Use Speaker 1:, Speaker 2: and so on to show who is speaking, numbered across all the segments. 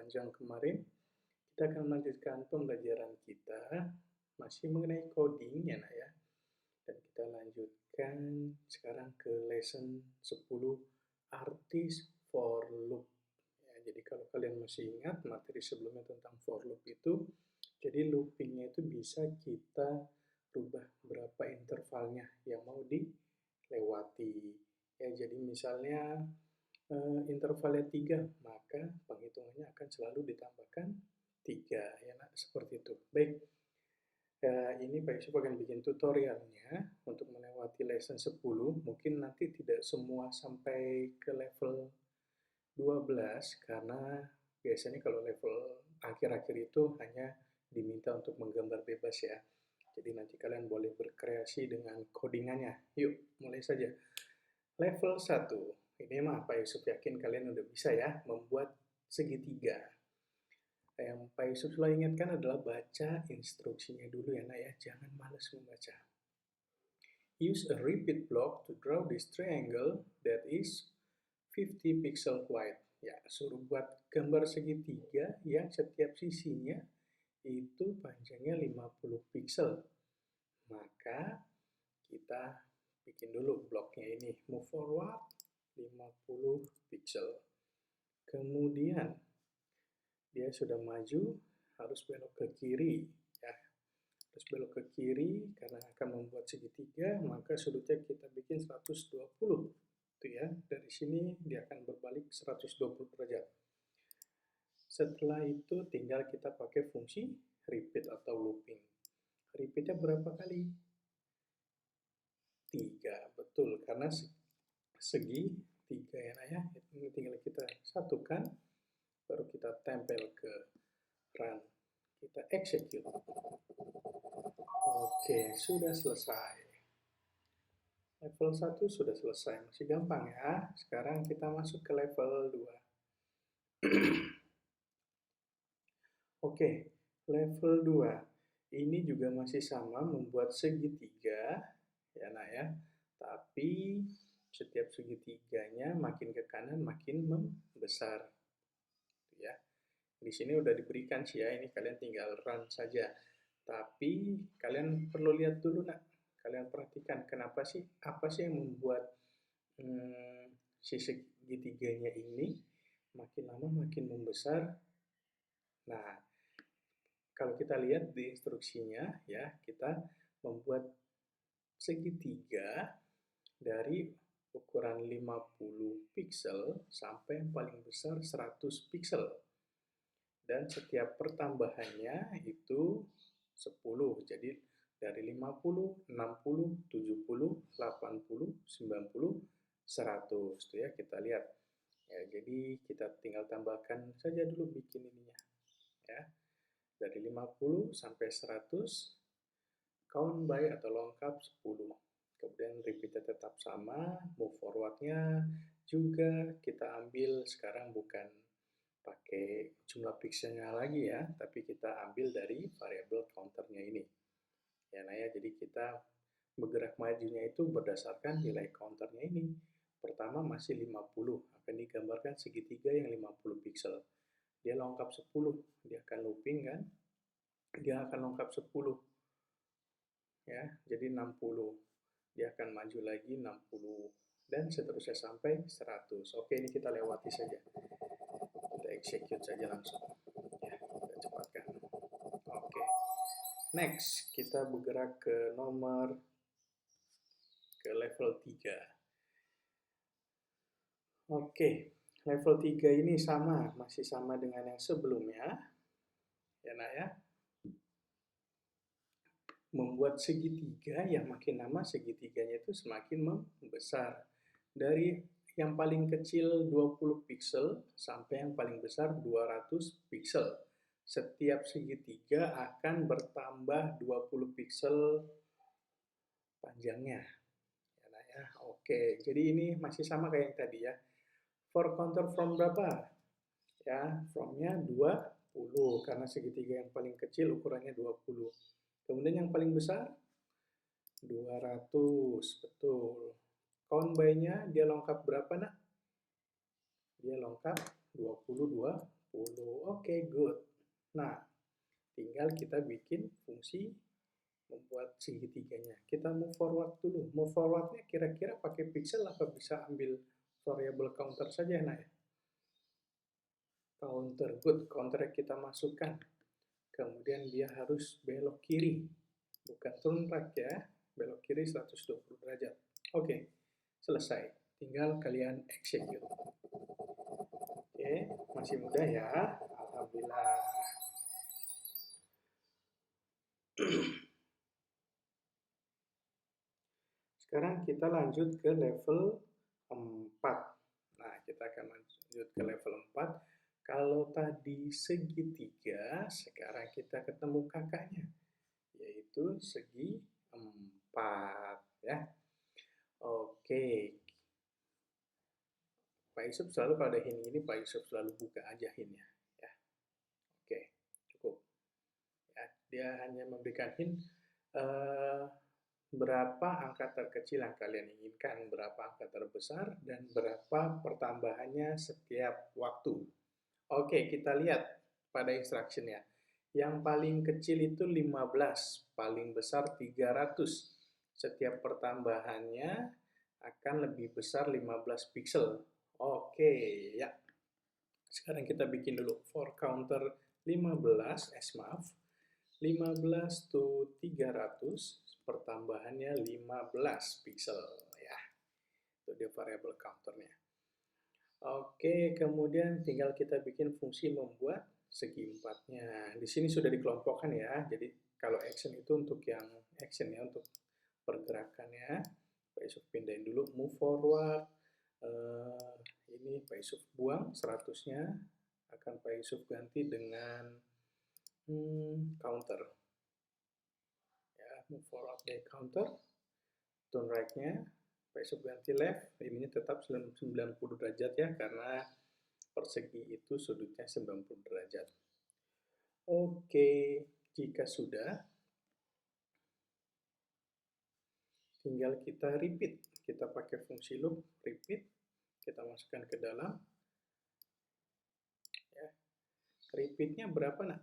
Speaker 1: panjang kemarin, kita akan melanjutkan pembelajaran kita masih mengenai coding ya nak ya. Dan kita lanjutkan sekarang ke lesson 10 artis for loop. Ya, jadi kalau kalian masih ingat materi sebelumnya tentang for loop itu, jadi loopingnya itu bisa kita rubah berapa intervalnya yang mau dilewati. Ya, jadi misalnya intervalnya 3, maka penghitungannya akan selalu ditambahkan 3, ya nak, seperti itu. Baik, ini Pak Yusuf akan bikin tutorialnya untuk melewati lesson 10, mungkin nanti tidak semua sampai ke level 12, karena biasanya kalau level akhir-akhir itu hanya diminta untuk menggambar bebas ya. Jadi nanti kalian boleh berkreasi dengan codingannya. Yuk, mulai saja. Level 1. Ini mah Pak Yusuf yakin kalian udah bisa ya membuat segitiga. Yang Pak Yusuf selalu ingatkan adalah baca instruksinya dulu ya nak ya, jangan malas membaca. Use a repeat block to draw this triangle that is 50 pixel wide. Ya, suruh buat gambar segitiga yang setiap sisinya itu panjangnya 50 pixel. Maka kita bikin dulu bloknya ini, move forward 50 pixel. Kemudian dia sudah maju, harus belok ke kiri ya. Harus belok ke kiri karena akan membuat segitiga, maka sudutnya kita bikin 120. Itu ya, dari sini dia akan berbalik 120 derajat. Setelah itu tinggal kita pakai fungsi repeat atau looping. Repeatnya berapa kali? 3, betul, karena segi 3 ya. Ini tinggal kita satukan, baru kita tempel ke run. Kita execute. Oke, sudah selesai. Level 1 sudah selesai, masih gampang ya. Sekarang kita masuk ke level 2. Oke, level 2. Ini juga masih sama, membuat segitiga ya nak ya. Tapi setiap segitiganya makin ke kanan makin membesar. Ya. Di sini udah diberikan sih ya, ini kalian tinggal run saja. Tapi kalian perlu lihat dulu nak. Kalian perhatikan kenapa sih, apa sih yang membuat si segitiganya ini makin lama makin membesar. Nah, kalau kita lihat di instruksinya ya, kita membuat segitiga dari ukuran 50 pixel sampai yang paling besar 100 pixel. Dan setiap pertambahannya itu 10. Jadi dari 50, 60, 70, 80, 90, 100. Tuh ya, kita lihat. Ya, jadi kita tinggal tambahkan saja dulu bikin ininya. Ya. Dari 50 sampai 100, count by atau lengkap 10. Kemudian repeatnya tetap sama, move forwardnya juga kita ambil sekarang bukan pakai jumlah pixelnya lagi ya, tapi kita ambil dari variabel counternya ini. Ya, nah ya, jadi kita bergerak majunya itu berdasarkan nilai counternya ini. Pertama masih 50, akan digambarkan segitiga yang 50 pixel. Dia lengkap 10, dia akan looping kan, dia akan lengkap 10. Ya, jadi 60. Dia akan maju lagi 60 dan seterusnya sampai 100. Oke, ini kita lewati saja. Kita execute saja langsung. Ya, kita cepatkan. Oke. Next, kita bergerak ke level 3. Oke, level 3 ini sama, masih sama dengan yang sebelumnya. Ya, nak ya. Membuat segitiga yang makin lama segitiganya itu semakin membesar. Dari yang paling kecil 20 pixel sampai yang paling besar 200 pixel. Setiap segitiga akan bertambah 20 pixel panjangnya. Ya, oke, jadi ini masih sama kayak yang tadi ya. For counter from berapa? Ya, from-nya 20 karena segitiga yang paling kecil ukurannya 20. Kemudian yang paling besar 200, betul. Count by-nya dia lengkap berapa nak? Dia lengkap 22 Oke, good. Nah, tinggal kita bikin fungsi membuat segitiganya. Kita move forward dulu. Move forwardnya kira-kira pakai pixel apa bisa ambil variable counter saja, nah ya? Counter, good. Counter kita masukkan. Kemudian dia harus belok kiri. Bukan turn right ya. Belok kiri 120 derajat. Oke, selesai. Tinggal kalian execute. Oke, masih mudah ya. Alhamdulillah. Sekarang kita lanjut ke level 4. Nah, kita akan lanjut ke level 4. Kalau tadi segitiga, sekarang kita ketemu kakaknya, yaitu segi 4. Ya. Oke. Pak Yusuf selalu kalau ada hint ini, Pak Yusuf selalu buka aja hintnya. Ya. Oke, cukup. Ya, dia hanya memberikan hint berapa angka terkecil yang kalian inginkan, berapa angka terbesar, dan berapa pertambahannya setiap waktu. Oke, kita lihat pada instruction-nya. Yang paling kecil itu 15, paling besar 300. Setiap pertambahannya akan lebih besar 15 pixel. Oke, ya. Sekarang kita bikin dulu for counter 15, maaf. 15 to 300, pertambahannya 15 pixel ya. Itu dia variable counternya. Oke, kemudian tinggal kita bikin fungsi membuat segi empatnya. Di sini sudah dikelompokkan ya. Jadi kalau action itu untuk yang action ya, untuk pergerakannya. Pak Yusuf pindahin dulu, move forward. Ini Pak Yusuf buang 100-nya. Akan Pak Yusuf ganti dengan counter. Ya, move forward dari counter. Turn right-nya. Pak Yusuf ganti left. Ininya tetap 90 derajat ya, karena persegi itu sudutnya 90 derajat. Oke, jika sudah, tinggal kita repeat. Kita pakai fungsi loop, repeat. Kita masukkan ke dalam. Ya. Repeat-nya berapa, nak?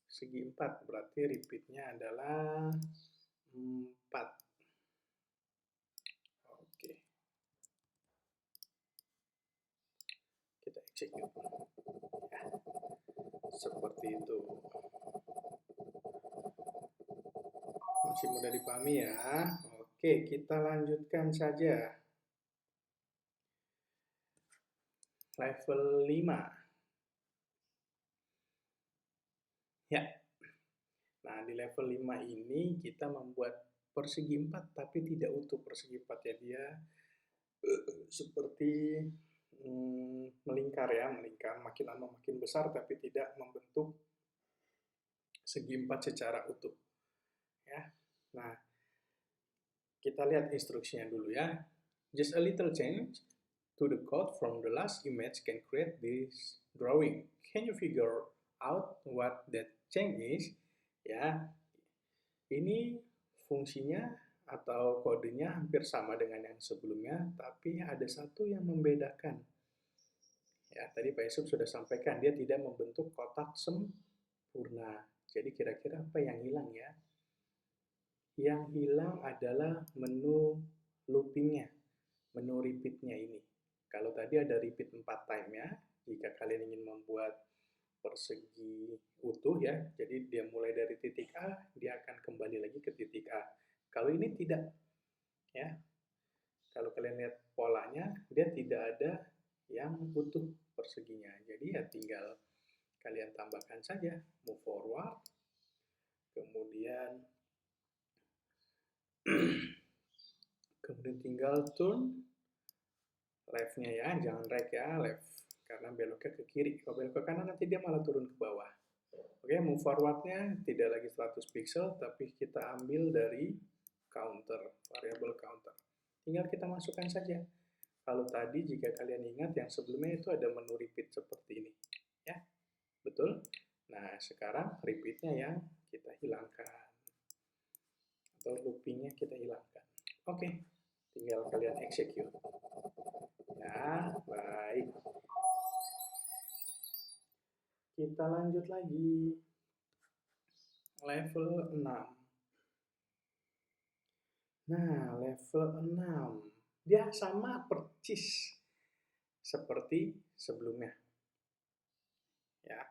Speaker 1: Segi 4, berarti repeat-nya adalah 4. Oke. Kita execute. Ya. Seperti itu. Masih mudah dipahami ya. Oke, kita lanjutkan saja. Level 5. Ya. Nah, di level 5 ini kita membuat persegi 4, tapi tidak utuh persegi 4 ya. Dia seperti melingkar ya, melingkar makin lama makin besar, tapi tidak membentuk segi 4 secara utuh. Ya. Nah, kita lihat instruksinya dulu ya. Just a little change to the code from the last image can create this drawing. Can you figure out what that change is? Ya, ini fungsinya atau kodenya hampir sama dengan yang sebelumnya, tapi ada satu yang membedakan. Ya, tadi Pak Yusuf sudah sampaikan, dia tidak membentuk kotak sempurna. Jadi kira-kira apa yang hilang ya? Yang hilang adalah menu loopingnya, menu repeatnya ini. Kalau tadi ada repeat 4 time ya, jika kalian ingin membuat persegi utuh ya, jadi dia mulai dari titik A, dia akan kembali lagi ke titik A. Kalau ini tidak, ya. Kalau kalian lihat polanya, dia tidak ada yang utuh perseginya. Jadi ya tinggal kalian tambahkan saja, move forward, kemudian tinggal turn left-nya ya, jangan right ya, left. Karena beloknya ke kiri. Kalau belok ke kanan nanti dia malah turun ke bawah. Oke, move forward-nya tidak lagi 100 pixel, tapi kita ambil dari counter, variable counter. Tinggal kita masukkan saja. Kalau tadi jika kalian ingat yang sebelumnya itu ada menu repeat seperti ini. Ya, betul? Nah, sekarang repeat-nya yang kita hilangkan. Atau looping-nya kita hilangkan. Oke, tinggal kalian execute. Ya, baik. Kita lanjut lagi. Level 6. Nah, level 6. Dia sama persis seperti sebelumnya. Ya,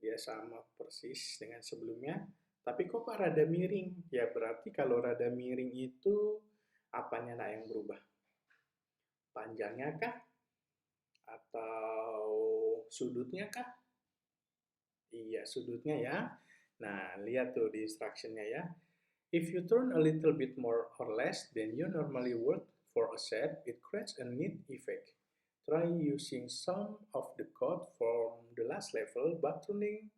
Speaker 1: dia sama persis dengan sebelumnya. Tapi kok rada miring? Ya berarti kalau rada miring itu apanya yang berubah? Panjangnya kah? Atau sudutnya kah? Iya, sudutnya ya. Nah, lihat tuh di instructionnya ya. If you turn a little bit more or less than you normally would for a set, it creates a neat effect. Try using some of the code from the last level, but turning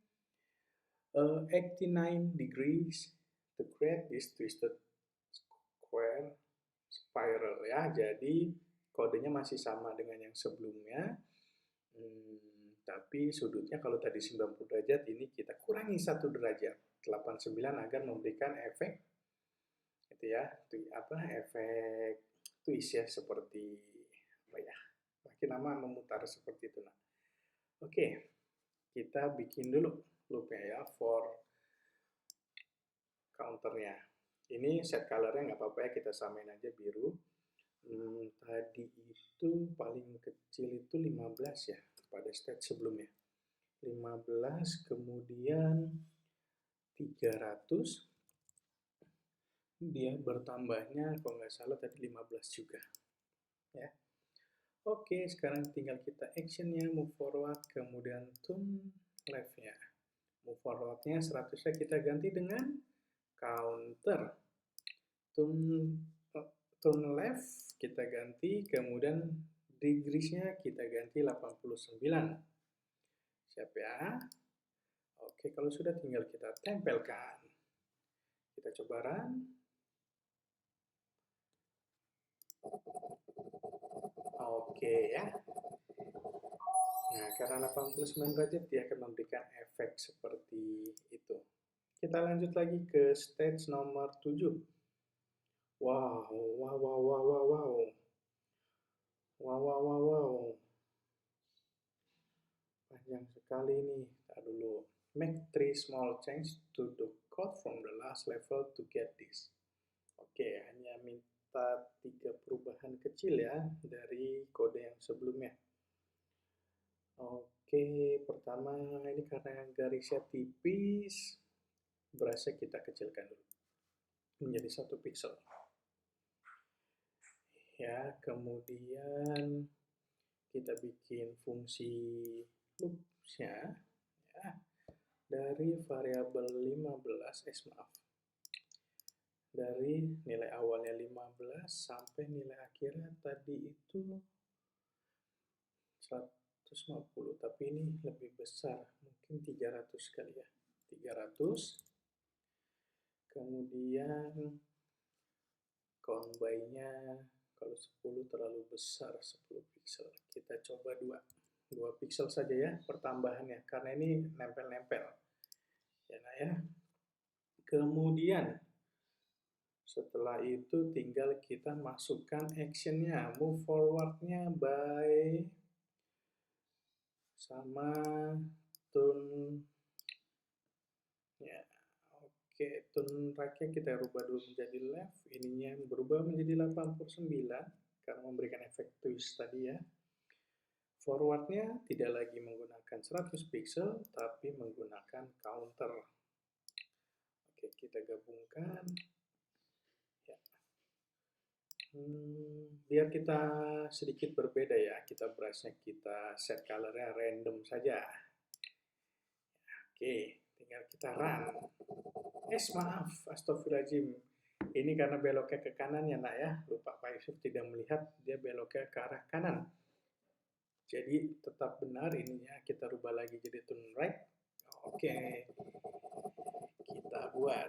Speaker 1: 89 degrees to create this twisted square spiral ya. Jadi kodenya masih sama dengan yang sebelumnya. Tapi sudutnya kalau tadi 90 derajat, ini kita kurangi 1 derajat, 89 agar memberikan efek itu ya, efek twist ya, seperti apa ya, makin lama memutar seperti itu. Nah, oke, kita bikin dulu loopnya ya, for counternya. Ini set colornya nggak apa-apa ya, kita samain aja biru. Tadi itu paling kecil itu 15 ya, pada state sebelumnya. 15, kemudian 300, dia bertambahnya kalau nggak salah tadi 15 juga. Ya. Oke, sekarang tinggal kita actionnya, move forward, kemudian turn left-nya. Move forward-nya 100-nya kita ganti dengan counter. Turn left kita ganti, kemudian degrees-nya kita ganti 89. Siap ya? Oke, kalau sudah tinggal kita tempelkan. Kita coba run. Oke ya. Nah, karena 89 derajat dia akan memberikan efek seperti itu. Kita lanjut lagi ke stage nomor 7. Wow. Panjang sekali nih. Tar dulu. Make 3 small change to the code from the last level to get this. Oke, hanya minta 3 perubahan kecil ya dari kode yang sebelumnya. Oke, pertama ini karena garisnya tipis, brush-nya kita kecilkan dulu menjadi 1 pixel. Ya, kemudian kita bikin fungsi loops-nya ya, dari variabel 15, dari nilai awalnya 15 sampai nilai akhirnya tadi itu 150, tapi ini lebih besar, mungkin 300 kali ya, 300. Kemudian count by-nya kalau 10 terlalu besar, 10 pixel. Kita coba 2 pixel saja ya pertambahannya, karena ini nempel-nempel. Ya, nah ya. Kemudian setelah itu tinggal kita masukkan actionnya, move forward-nya by sama turn ya. Oke, turn right-nya kita rubah dulu menjadi left, ininya berubah menjadi 89 karena memberikan efek twist tadi ya. Forward-nya tidak lagi menggunakan 100 pixel, tapi menggunakan counter. Oke, kita gabungkan. Ya. Biar kita sedikit berbeda ya, kita brush-nya kita set color-nya random saja. Oke, tinggal kita run. Maaf, astagfirullahaladzim. Ini karena beloknya ke kanan ya nak ya, lupa Pak Yusuf tidak melihat dia beloknya ke arah kanan. Jadi tetap benar ininya, kita rubah lagi jadi turn right. Oke, kita buat.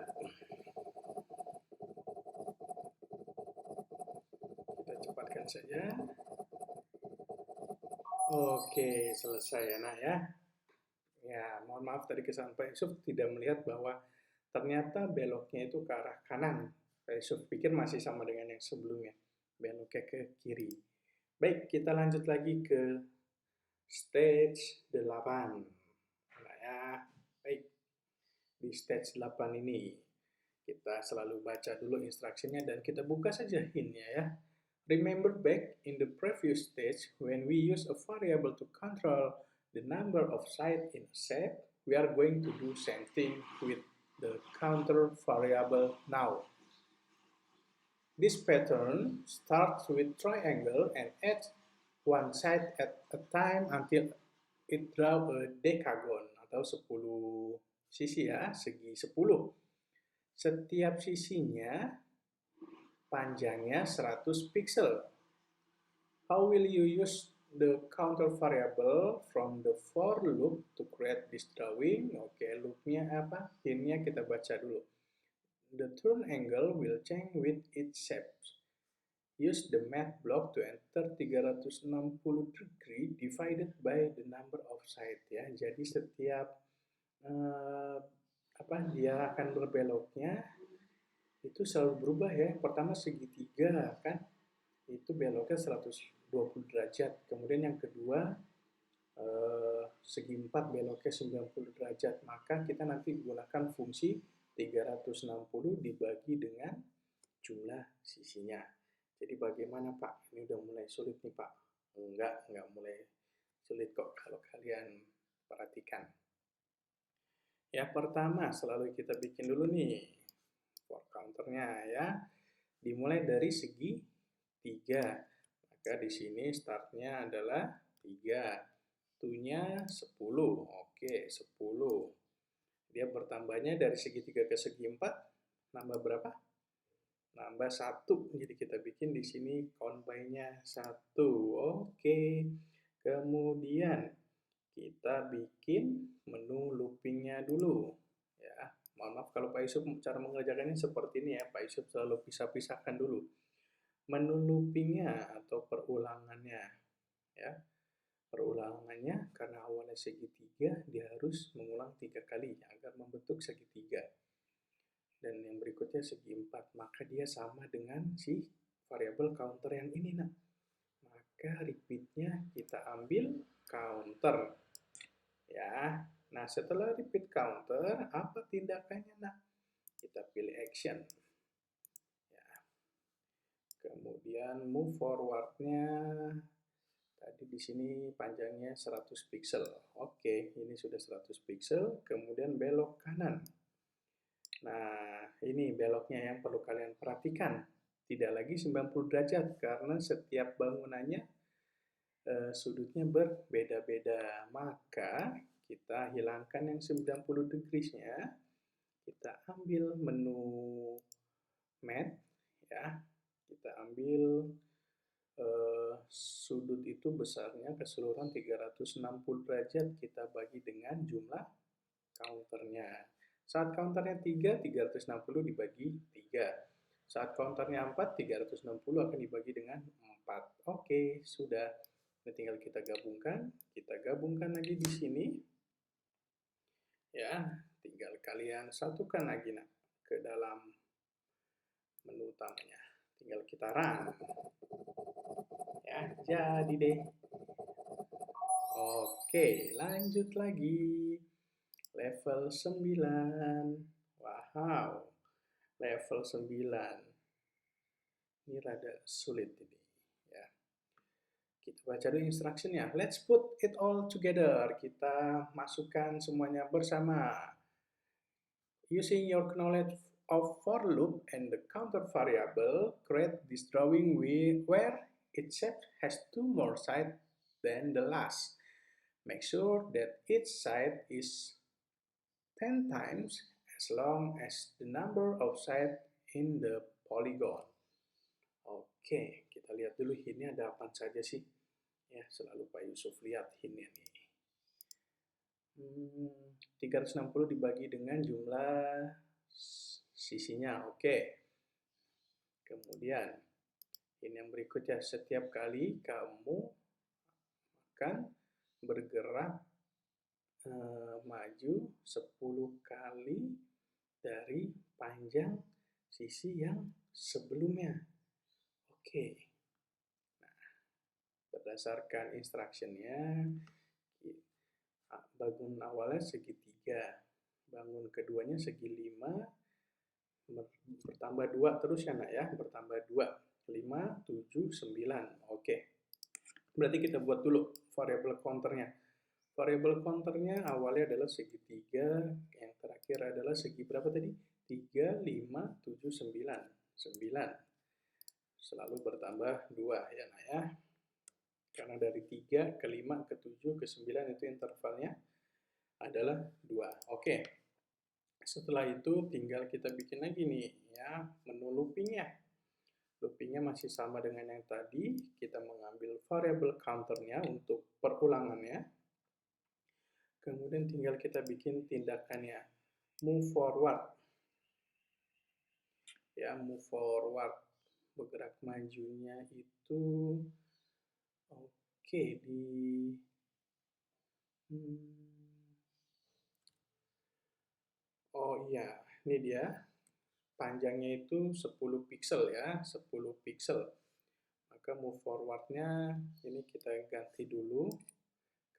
Speaker 1: Kita cepatkan saja. Oke, selesai ya nak ya. Ya, mohon maaf tadi kesalahan Pak Yusuf tidak melihat bahwa ternyata beloknya itu ke arah kanan. Pak Yusuf pikir masih sama dengan yang sebelumnya, beloknya ke kiri. Baik, kita lanjut lagi ke stage 8. Nah, ya. Ya, baik. Di stage 8 ini, kita selalu baca dulu instruksinya dan kita buka saja hint-nya ya. Remember back in the previous stage, when we use a variable to control the number of sides in a set, we are going to do same thing with the counter variable now. This pattern starts with triangle and adds one side at a time until it draw a decagon atau 10 sisi ya, segi 10. Setiap sisinya panjangnya 100 pixel. How will you use the counter variable from the for loop to create this drawing? Oke, loopnya apa? Hintnya kita baca dulu. The turn angle will change with its shape. Use the math block to enter 360 degree divided by the number of sides ya. Jadi setiap dia akan berbeloknya itu selalu berubah ya. Pertama segitiga kan, itu beloknya 120 derajat. Kemudian yang kedua segi 4 beloknya 90 derajat. Maka kita nanti gunakan fungsi 360 dibagi dengan jumlah sisinya. Jadi bagaimana Pak? Ini udah mulai sulit nih Pak. Enggak mulai sulit kok kalau kalian perhatikan. Ya pertama selalu kita bikin dulu nih for counternya ya. Dimulai dari segi 3. Maka di sini startnya adalah 3. Tu-nya 10. Oke, 10. Dia bertambahnya dari segi 3 ke segi 4, nambah berapa? Nambah 1. Jadi kita bikin di sini combine-nya 1. Oke. Kemudian kita bikin menu looping-nya dulu. Ya, mohon maaf kalau Pak Yusuf cara mengerjakannya seperti ini ya. Pak Yusuf selalu pisah-pisahkan dulu. Menu looping-nya atau perulangannya. Ya. Perulangannya karena awalnya segitiga, dia harus mengulang 3 kali agar membentuk segitiga. Dan yang berikutnya segi 4, maka dia sama dengan si variabel counter yang ini nak. Maka repeat-nya kita ambil counter. Ya, nah setelah repeat counter, apa tindakannya nak? Kita pilih action. Ya. Kemudian move forward-nya. Tadi di sini panjangnya 100 pixel. Oke, ini sudah 100 pixel. Kemudian belok kanan. Nah, ini beloknya yang perlu kalian perhatikan. Tidak lagi 90 derajat karena setiap bangunannya sudutnya berbeda-beda. Maka kita hilangkan yang 90 degrees-nya. Kita ambil menu math ya. Kita ambil sudut itu besarnya keseluruhan 360 derajat, kita bagi dengan jumlah counternya. Saat counternya 3, 360 dibagi 3. Saat counternya 4, 360 akan dibagi dengan 4. Oke, sudah. Nah, tinggal kita gabungkan. Kita gabungkan lagi di sini. Ya, tinggal kalian satukan lagi nak ke dalam menu utamanya. Tinggal kita run. Ya, jadi deh. Oke, lanjut lagi. Level 9. Wow, level 9. Ini rada sulit ini. Ya. Kita baca dulu instruction-nya. Let's put it all together. Kita masukkan semuanya bersama. Using your knowledge of for loop and the counter variable, create this drawing where each shape has 2 more sides than the last. Make sure that each side is 10 times as long as the number of sides in the polygon. Oke, kita lihat dulu hintnya ada apa saja sih. Ya, selalu Pak Yusuf lihat hintnya nih. 360 dibagi dengan jumlah sisinya. Oke. Kemudian, ini yang berikutnya. Setiap kali kamu akan bergerak maju 10 kali dari panjang sisi yang sebelumnya. Oke. Nah, berdasarkan instruction-nya, bangun awalnya segitiga, bangun keduanya segi 5, bertambah 2 terus ya nak ya, bertambah 2, 5, 7, 9. Oke, berarti kita buat dulu variabel counternya. Variabel counternya awalnya adalah segitiga, yang terakhir adalah segi berapa tadi? 3, 5, 7, 9. 9. Selalu bertambah 2 ya nak ya. Karena dari 3 ke 5 ke 7 ke 9 itu intervalnya adalah 2. Oke. Setelah itu tinggal kita bikin lagi nih ya, menu loopingnya. Loopingnya masih sama dengan yang tadi, kita mengambil variabel counternya untuk perulangannya. Kemudian tinggal kita bikin tindakannya, move forward. Ya, move forward. Bergerak majunya itu, oke, oh iya, ini dia. Panjangnya itu 10 pixel ya, 10 pixel. Maka move forward-nya ini kita ganti dulu,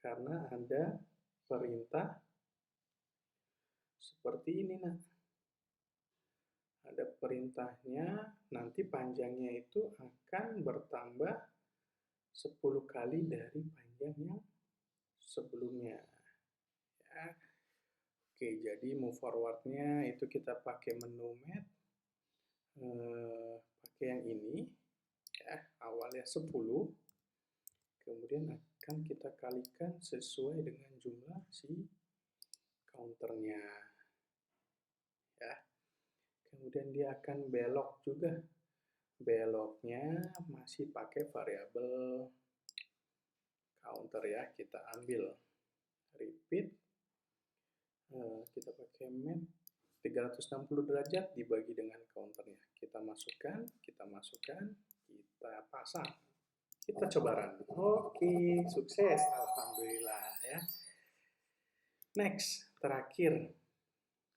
Speaker 1: karena ada perintah seperti ini nah. Ada perintahnya, nanti panjangnya itu akan bertambah 10 kali dari panjang yang sebelumnya. Ya. Oke, jadi move forward-nya itu kita pakai menu map, pakai yang ini, ya, awalnya 10, kemudian akan kita kalikan sesuai dengan jumlah si counternya. Ya. Kemudian dia akan belok juga. Beloknya masih pakai variabel counter ya, kita ambil repeat, kita pakai map 360 derajat dibagi dengan counternya. Kita masukkan, kita pasang. Kita coba run. Oke, sukses, alhamdulillah ya. Next, terakhir,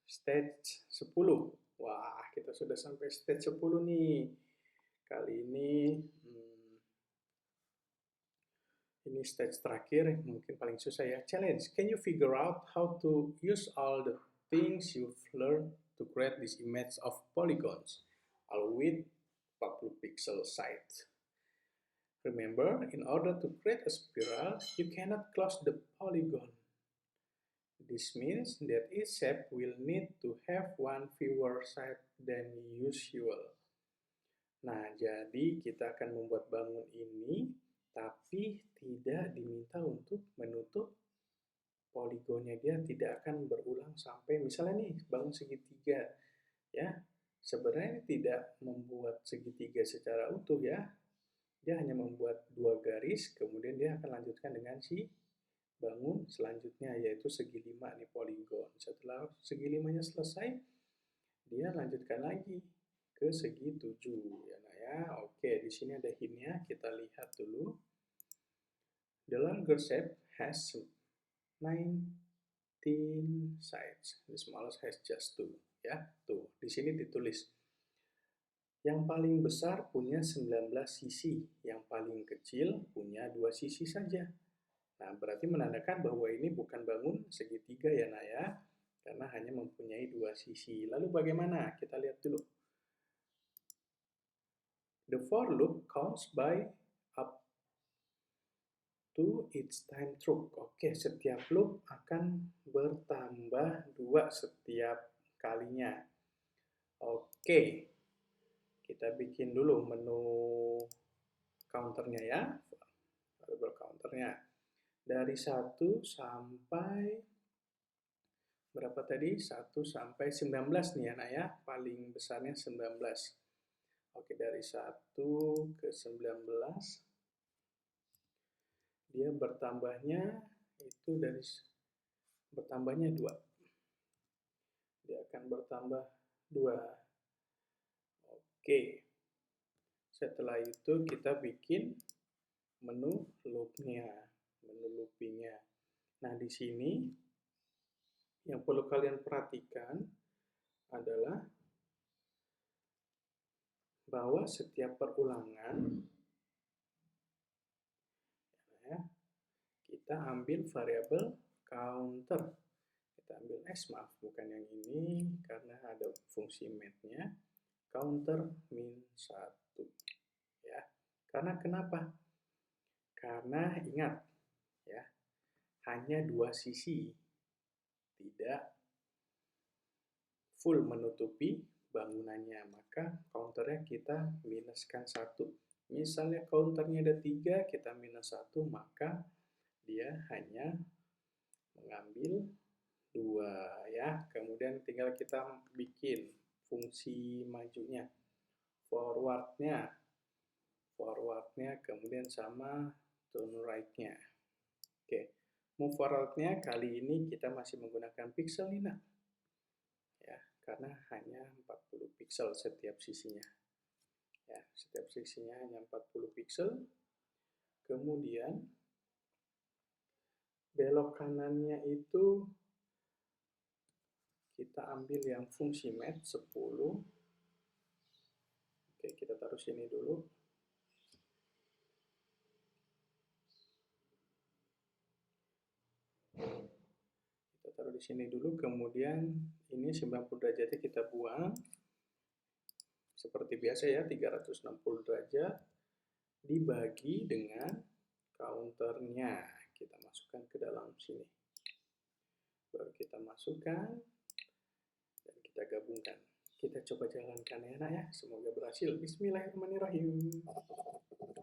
Speaker 1: stage 10. Wah, kita sudah sampai stage 10 nih. Kali ini stage terakhir, mungkin paling susah ya. Challenge, can you figure out how to use all the things you've learned to create this image of polygons, all with 40 pixel size? Remember, in order to create a spiral, you cannot close the polygon. This means that each shape will need to have one fewer side than usual. Nah, jadi kita akan membuat bangun ini, tapi tidak diminta untuk menutup poligonnya. Dia tidak akan berulang sampai, misalnya nih, bangun segitiga, ya. Sebenarnya tidak membuat segitiga secara utuh ya. Dia hanya membuat 2 garis, kemudian dia akan lanjutkan dengan si bangun selanjutnya, yaitu segi 5 nih poligon. Setelah segi 5-nya selesai, dia lanjutkan lagi ke segi 7 ya. Nah ya, oke, di sini ada hint-nya, kita lihat dulu. The longer shape has 19 sides. The smallest has just 2 ya. Tuh, di sini ditulis. Yang paling besar punya 19 sisi, yang paling kecil punya 2 sisi saja. Nah, berarti menandakan bahwa ini bukan bangun segitiga ya, Nak ya, karena hanya mempunyai 2 sisi. Lalu bagaimana? Kita lihat dulu. The for loop counts by up to its time through. Oke, setiap loop akan bertambah 2 setiap kalinya. Oke, kita bikin dulu menu counternya ya, variable counternya. Dari 1 sampai berapa tadi? 1 sampai 19 nih anak ya, paling besarnya 19. Oke, dari 1 ke 19, dia bertambahnya itu bertambahnya 2. Dia akan bertambah 2. Oke. Setelah itu kita bikin menu loopnya, menu loopingnya. Nah, di sini yang perlu kalian perhatikan adalah bahwa setiap perulangan ya, kita ambil variabel counter. Kita ambil maaf, bukan yang ini, karena ada fungsi math-nya. Counter min 1. Ya. Karena kenapa? Karena ingat, ya, hanya dua sisi, tidak full menutupi bangunannya, maka counternya kita minuskan 1. Misalnya counternya ada 3, kita minus 1, maka dia hanya mengambil 2, ya. Kemudian tinggal kita bikin fungsi majunya, forwardnya, kemudian sama turn right-nya. Oke, move forward-nya kali ini kita masih menggunakan pixel Nina. Ya, karena hanya 40 pixel setiap sisinya. Ya, setiap sisinya hanya 40 pixel. Kemudian belok kanannya itu kita ambil yang fungsi math 10. Oke, kita taruh sini dulu. Kita taruh di sini dulu, kemudian ini 90 derajatnya kita buang. Seperti biasa ya, 360 derajat dibagi dengan counternya. Kita masukkan ke dalam sini. Baru kita masukkan dan kita gabungkan. Kita coba jalankan ya nak ya, semoga berhasil. Bismillahirrahmanirrahim.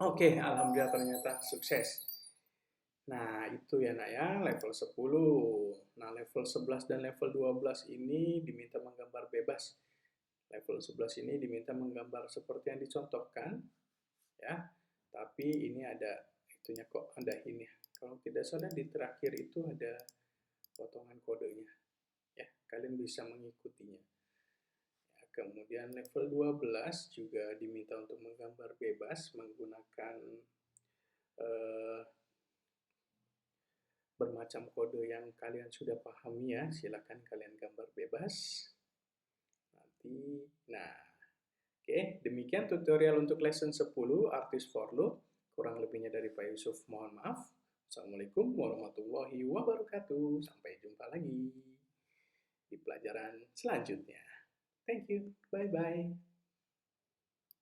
Speaker 1: Oke, alhamdulillah ternyata sukses. Nah, itu ya nak ya, level 10. Nah, level 11 dan level 12 ini diminta menggambar bebas. Level 11 ini diminta menggambar seperti yang dicontohkan, ya. Tapi ini ada itunya kok, ada ini. Kalau tidak salah di terakhir itu ada potongan kodenya. Ya, kalian bisa mengikutinya. Ya, kemudian level 12 juga diminta untuk menggambar bebas menggunakan bermacam kode yang kalian sudah pahami ya. Silakan kalian gambar bebas. Nanti, nah, oke, demikian tutorial untuk lesson 10 Artist for Loop. Kurang lebihnya dari Pak Yusuf, mohon maaf. Assalamualaikum warahmatullahi wabarakatuh. Sampai jumpa lagi di pelajaran selanjutnya. Thank you. Bye-bye.